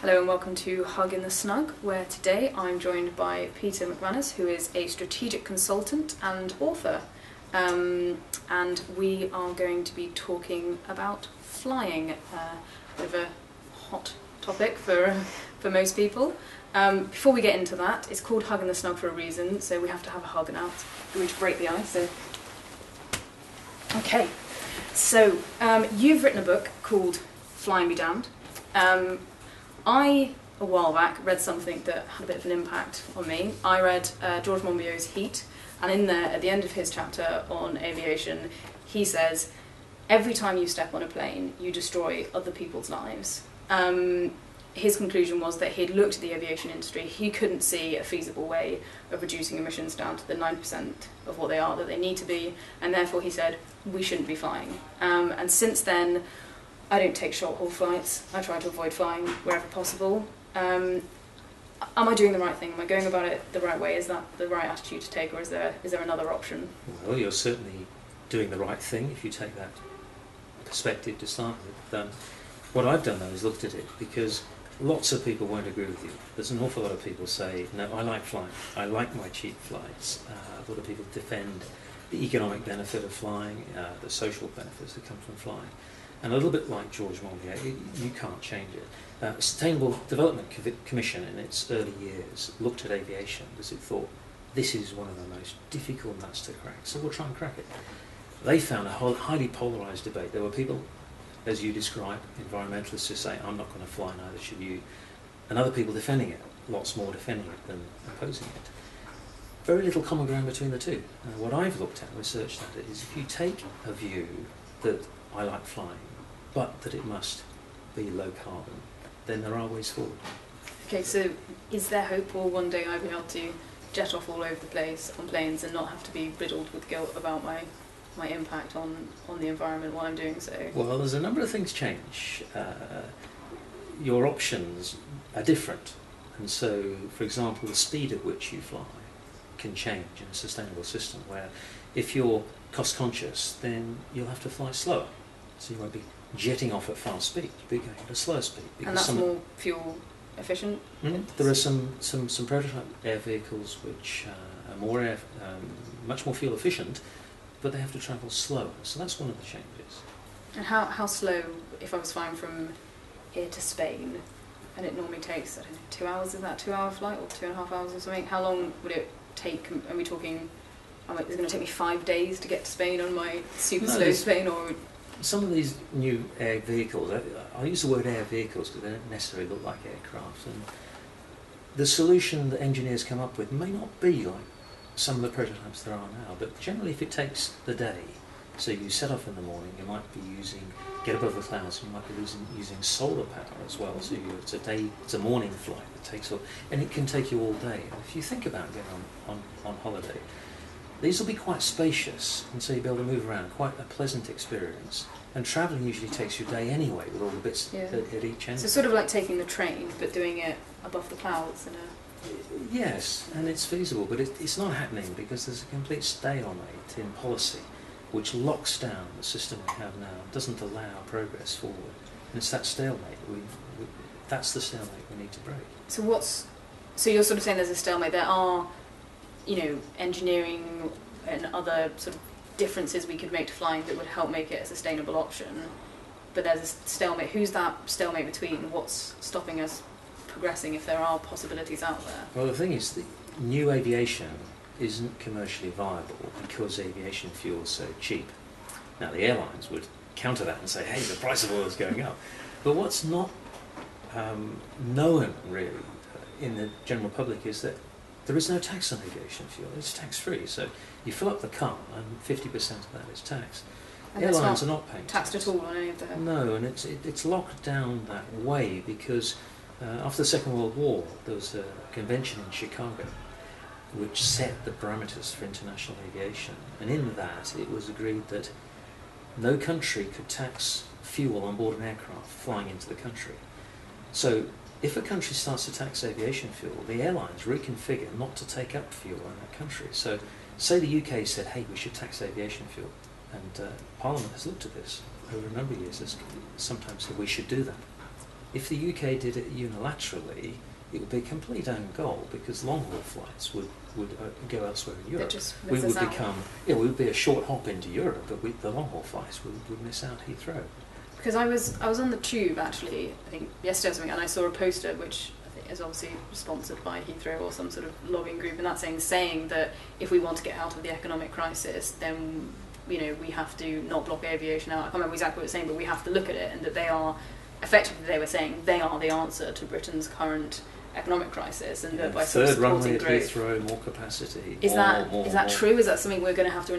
Hello and welcome to Hug in the Snug, where today I'm joined by Peter McManners, who is a strategic consultant and author. And we are going to be talking about flying, a bit of a hot topic for most people. Before we get into that, it's called Hug in the Snug for a reason, so we have to have a hug now to break the ice. Okay, so you've written a book called Flying Be Damned. I, a while back, read something that had a bit of an impact on me. I read George Monbiot's Heat, and in there, at the end of his chapter on aviation, he says, every time you step on a plane, you destroy other people's lives. His conclusion was that he'd looked at the aviation industry, he couldn't see a feasible way of reducing emissions down to the 9% of what they are that they need to be, and therefore he said, we shouldn't be flying. And since then, I don't take short-haul flights. I try to avoid flying wherever possible. Am I doing the right thing? Am I going about it the right way? Is that the right attitude to take, or is there another option? Well, you're certainly doing the right thing if you take that perspective to start with. What I've done, though, is looked at it, because lots of people won't agree with you. There's an awful lot of people say, no, I like flying. I like my cheap flights. A lot of people defend the economic benefit of flying, the social benefits that come from flying. And a little bit like George Monbiot, you can't change it. Sustainable Development Commission in its early years looked at aviation because it thought, this is one of the most difficult nuts to crack, so we'll try and crack it. They found a highly polarised debate. There were people, as you described, environmentalists who say, I'm not going to fly, neither should you, and other people defending it, lots more defending it than opposing it. Very little common ground between the two. What I've looked at, researched at it, is if you take a view that I like flying, but that it must be low carbon, then there are ways forward. Okay, so is there hope, or one day I'll be able to jet off all over the place on planes and not have to be riddled with guilt about my impact on the environment while I'm doing so? Well, there's a number of things change. Your options are different, and so, for example, the speed at which you fly can change in a sustainable system, where if you're cost conscious, then you'll have to fly slower. So you won't be jetting off at fast speed, you'll be going at a slower speed. And that's more fuel efficient? There are some prototype air vehicles which are much more fuel efficient, but they have to travel slower. So that's one of the changes. And how slow, if I was flying from here to Spain, and it normally takes, I don't know, 2 hours, is that a 2-hour flight, or 2.5 hours or something? How long would it take? Are we talking, is it going to take me 5 days to get to Spain on my super slow plane, or...? Some of these new air vehicles, I use the word air vehicles because they don't necessarily look like aircraft, and the solution that engineers come up with may not be like some of the prototypes there are now, but generally if it takes the day, so you set off in the morning, you might be get above the clouds, you might be using solar power as well, so it's a morning flight that takes off, and it can take you all day. And if you think about going on holiday, these will be quite spacious, and so you'll be able to move around, quite a pleasant experience. And travelling usually takes you a day anyway, with all the bits at each end. So sort of like taking the train, but doing it above the clouds in a... Yes, and it's feasible, but it's not happening because there's a complete stalemate in policy, which locks down the system we have now, doesn't allow progress forward. And it's that stalemate, that's the stalemate we need to break. So you're sort of saying there's a stalemate. There are, engineering and other sort of differences we could make to flying that would help make it a sustainable option, but there's a stalemate. Who's that stalemate between? What's stopping us progressing if there are possibilities out there? Well, the thing is, the new aviation isn't commercially viable because aviation fuel is so cheap. Now, the airlines would counter that and say, hey, the price of oil is going up. But what's not known, really, in the general public is that there is no tax on aviation fuel. It's tax-free. So you fill up the car and 50% of that is taxed. And airlines are not paying taxed at all on any of that? No, and it's locked down that way because after the Second World War, there was a convention in Chicago which set the parameters for international aviation. And in that, it was agreed that no country could tax fuel on board an aircraft flying into the country. So if a country starts to tax aviation fuel, the airlines reconfigure not to take up fuel in that country. So say the UK said, hey, we should tax aviation fuel, and Parliament has looked at this over a number of years, has sometimes said we should do that. If the UK did it unilaterally, it would be a complete own goal, because long-haul flights would go elsewhere in Europe. We would become, we would be a short hop into Europe, but the long-haul flights would miss out Heathrow. Because I was on the tube actually, I think yesterday or something, and I saw a poster which I think is obviously sponsored by Heathrow or some sort of lobbying group, and that's saying that if we want to get out of the economic crisis, then we have to not block aviation out. I can't remember exactly what it was saying, but we have to look at it, and that they are effectively, they were saying, they are the answer to Britain's current economic crisis, and that by sort of supporting growth. Third runway at Heathrow, more capacity. Is that true? Is that something we're going to have to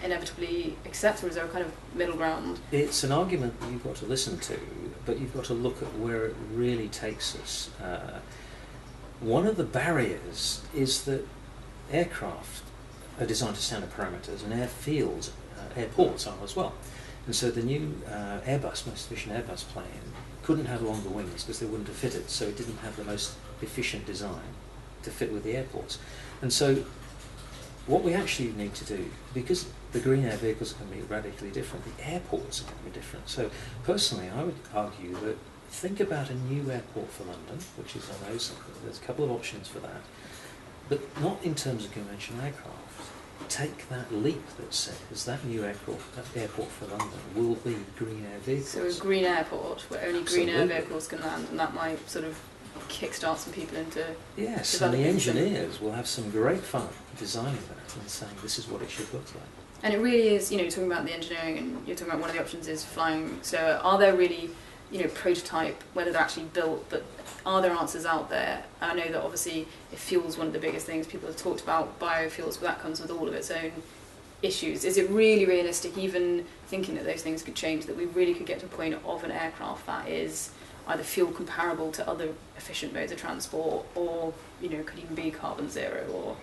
inevitably accept, or is there a kind of middle ground? It's an argument that you've got to listen to, but you've got to look at where it really takes us. One of the barriers is that aircraft are designed to standard parameters, and airports are as well. And so the new Airbus, most efficient Airbus plane, couldn't have longer wings because they wouldn't have fitted, so it didn't have the most efficient design to fit with the airports. And so what we actually need to do, because the green air vehicles are going to be radically different, the airports are going to be different. So personally, I would argue that think about a new airport for London, which is, I know, there's a couple of options for that, but not in terms of conventional aircraft. Take that leap that says that new airport for London will be green air vehicles. So a green airport where only green air vehicles can land, and that might sort of kickstart some people into yes, and the engineers will have some great fun designing that and saying this is what it should look like. And it really is, talking about the engineering, and you're talking about one of the options is flying slower. Are there really, prototype, whether they're actually built, but are there answers out there? I know that obviously if fuel's one of the biggest things, people have talked about biofuels, but that comes with all of its own issues. Is it really realistic, even thinking that those things could change, that we really could get to a point of an aircraft that is either fuel comparable to other efficient modes of transport, or could even be carbon zero or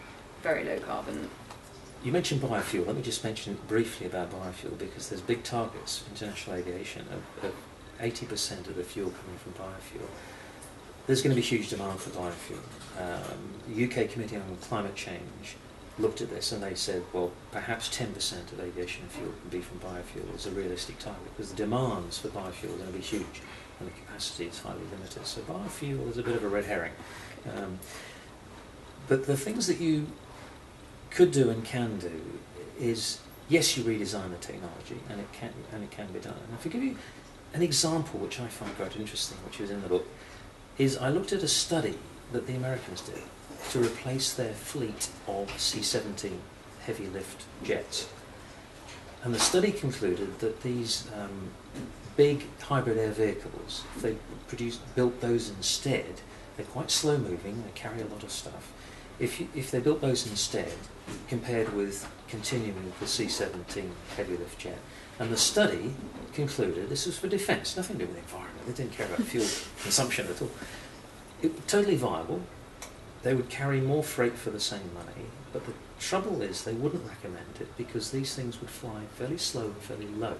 very low carbon? You mentioned biofuel. Let me just mention briefly about biofuel, because there's big targets for international aviation of 80% of the fuel coming from biofuel. There's going to be huge demand for biofuel. The UK Committee on Climate Change looked at this and they said, well, perhaps 10% of aviation fuel can be from biofuel as a realistic target, because the demands for biofuel are going to be huge and the capacity is highly limited. So biofuel is a bit of a red herring. But the things that you could do and can do is, yes, you redesign the technology, and it can be done. And if I give you an example which I find quite interesting, which is in the book, is I looked at a study that the Americans did to replace their fleet of C-17 heavy lift jets. And the study concluded that these big hybrid air vehicles, if they built those instead, they're quite slow moving, they carry a lot of stuff. If they built those instead, compared with continuing with the C-17 heavy lift jet, and the study concluded, this was for defence, nothing to do with the environment, they didn't care about fuel consumption at all. It was totally viable, they would carry more freight for the same money, but the trouble is they wouldn't recommend it because these things would fly fairly slow and fairly low,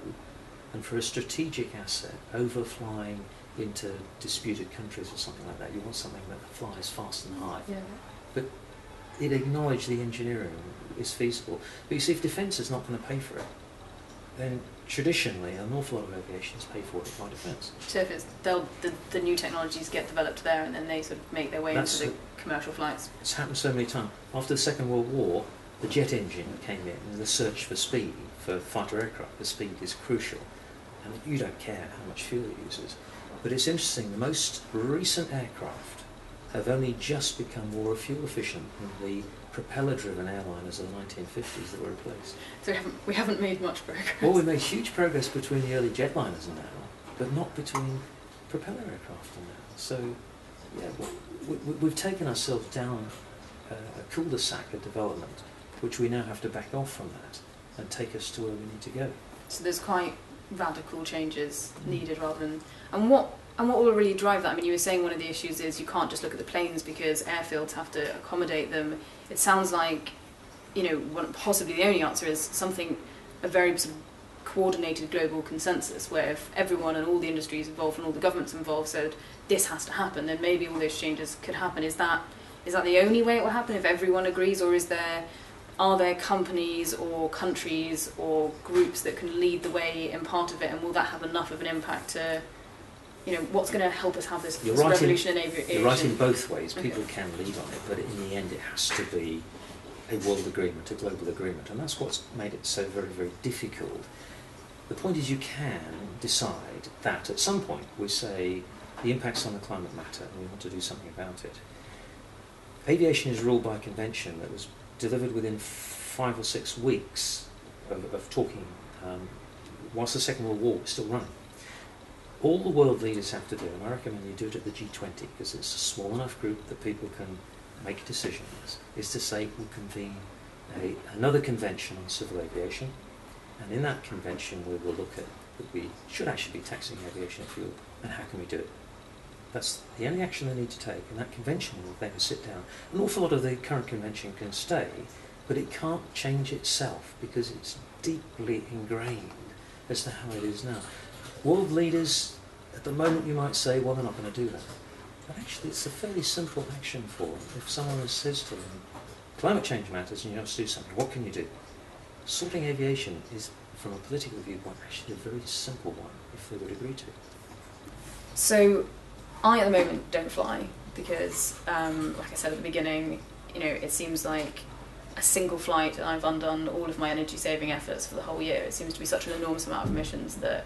and for a strategic asset, overflying into disputed countries or something like that, you want something that flies fast and high. Yeah. But it acknowledged the engineering is feasible. But you see, if defence is not going to pay for it, then traditionally an awful lot of aviation is paid for it by defence. So if it's the new technologies get developed there, and then they sort of make their way into the commercial flights. It's happened so many times. After the Second World War, the jet engine came in, and the search for speed for fighter aircraft. The speed is crucial, and you don't care how much fuel it uses. But it's interesting, the most recent aircraft have only just become more fuel efficient than the propeller-driven airliners of the 1950s that were replaced. So we haven't made much progress. Well, we made huge progress between the early jetliners and now, but not between propeller aircraft and now. So, yeah, we've taken ourselves down a cul-de-sac of development, which we now have to back off from that and take us to where we need to go. So there's quite radical changes needed, rather than... And what will really drive that? I mean, you were saying one of the issues is you can't just look at the planes because airfields have to accommodate them. It sounds like, possibly the only answer is a very sort of coordinated global consensus, where if everyone and all the industries involved and all the governments involved said this has to happen, then maybe all those changes could happen. Is that the only way it will happen, if everyone agrees, or are there companies or countries or groups that can lead the way in part of it, and will that have enough of an impact to what's going to help us have this You're right revolution in aviation? You're right in both ways. People Okay. can lead on it, but in the end it has to be a world agreement, a global agreement, and that's what's made it so very, very difficult. The point is you can decide that at some point we say the impacts on the climate matter and we want to do something about it. Aviation is ruled by a convention that was delivered within 5 or 6 weeks of talking, whilst the Second World War was still running. All the world leaders have to do, and I recommend you do it at the G20 because it's a small enough group that people can make decisions, is to say we'll convene another convention on civil aviation, and in that convention we will look at that we should actually be taxing aviation fuel, and how can we do it. That's the only action they need to take, and that convention will then sit down. An awful lot of the current convention can stay, but it can't change itself because it's deeply ingrained as to how it is now. World leaders, at the moment you might say, well, they're not going to do that. But actually it's a fairly simple action for them. If someone says to them, climate change matters and you have to do something, what can you do? Sorting aviation is, from a political viewpoint, actually a very simple one, if they would agree to it. So, I at the moment don't fly because, like I said at the beginning, it seems like a single flight and I've undone all of my energy saving efforts for the whole year. It seems to be such an enormous amount of emissions that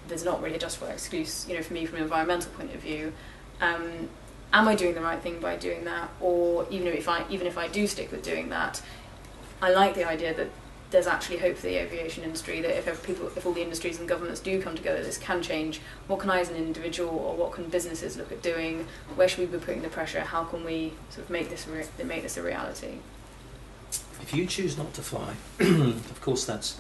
there's not really a justified excuse, for me from an environmental point of view. Am I doing the right thing by doing that? Or even if I do stick with doing that, I like the idea that there's actually hope for the aviation industry, that if all the industries and governments do come together, this can change. What can I as an individual, or what can businesses look at doing? Where should we be putting the pressure? How can we sort of make this a reality? If you choose not to fly, of course that's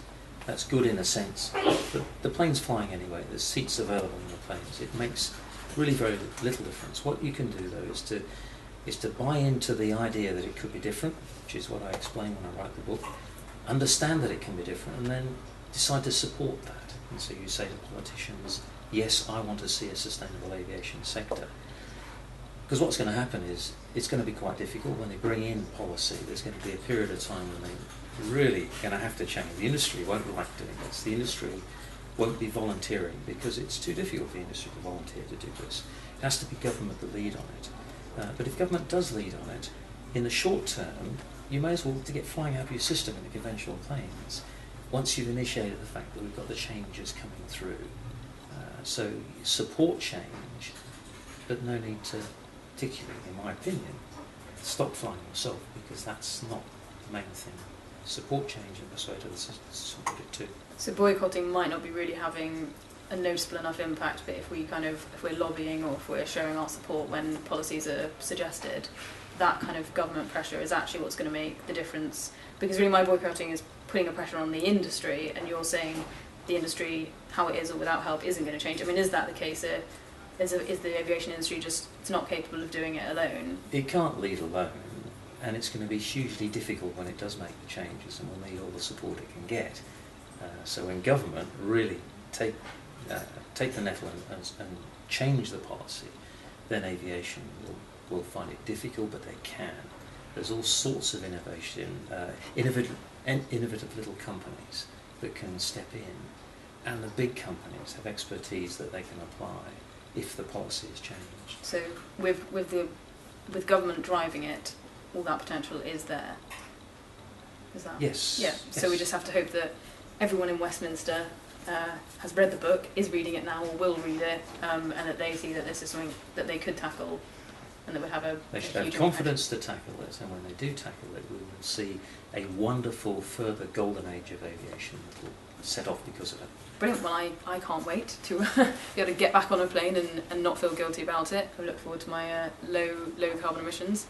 good in a sense, but the plane's flying anyway, there's seats available in the planes, it makes really very little difference. What you can do though is to buy into the idea that it could be different, which is what I explain when I write the book, understand that it can be different, and then decide to support that. And so you say to politicians, yes, I want to see a sustainable aviation sector. Because what's going to happen is, it's going to be quite difficult when they bring in policy. There's going to be a period of time when they're really going to have to change. The industry won't like doing this. The industry won't be volunteering because it's too difficult for the industry to volunteer to do this. It has to be government that lead on it. But if government does lead on it, in the short term, you may as well to get flying out of your system in the conventional planes once you've initiated the fact that we've got the changes coming through. So support change, but no need to, particularly in my opinion, stop flying yourself, because that's not the main thing. Support change and persuade others to support it too. So boycotting might not be really having a noticeable enough impact, but if we're lobbying or if we're showing our support when policies are suggested, that kind of government pressure is actually what's going to make the difference. Because really my boycotting is putting a pressure on the industry, and you're saying the industry, how it is or without help, isn't going to change. I mean, is that the case? Is the aviation industry just it's not capable of doing it alone? It can't lead alone, and it's going to be hugely difficult when it does make the changes, and will need all the support it can get. So when government really take the nettle and change the policy, then aviation will find it difficult, but they can. There's all sorts of innovative little companies that can step in, and the big companies have expertise that they can apply if the policy is changed. So with government driving it, all that potential is there. Is that? Yes. Yeah. Yes. So we just have to hope that everyone in Westminster has read the book, is reading it now, or will read it, and that they see that this is something that they could tackle, and that would have They should have confidence to tackle it, and when they do tackle it, we will see a wonderful further golden age of aviation that will set off because of it. Brilliant. Well, I can't wait to be able to get back on a plane and not feel guilty about it. I look forward to my low carbon emissions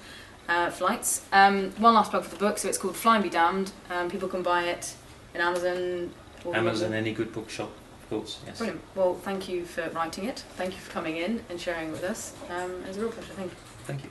flights. One last plug for the book. So it's called Fly and Be Damned. People can buy it in Amazon. Amazon, any good bookshop, of course. Yes. Brilliant. Well, thank you for writing it. Thank you for coming in and sharing it with us. It was a real pleasure. Thank you. Thank you.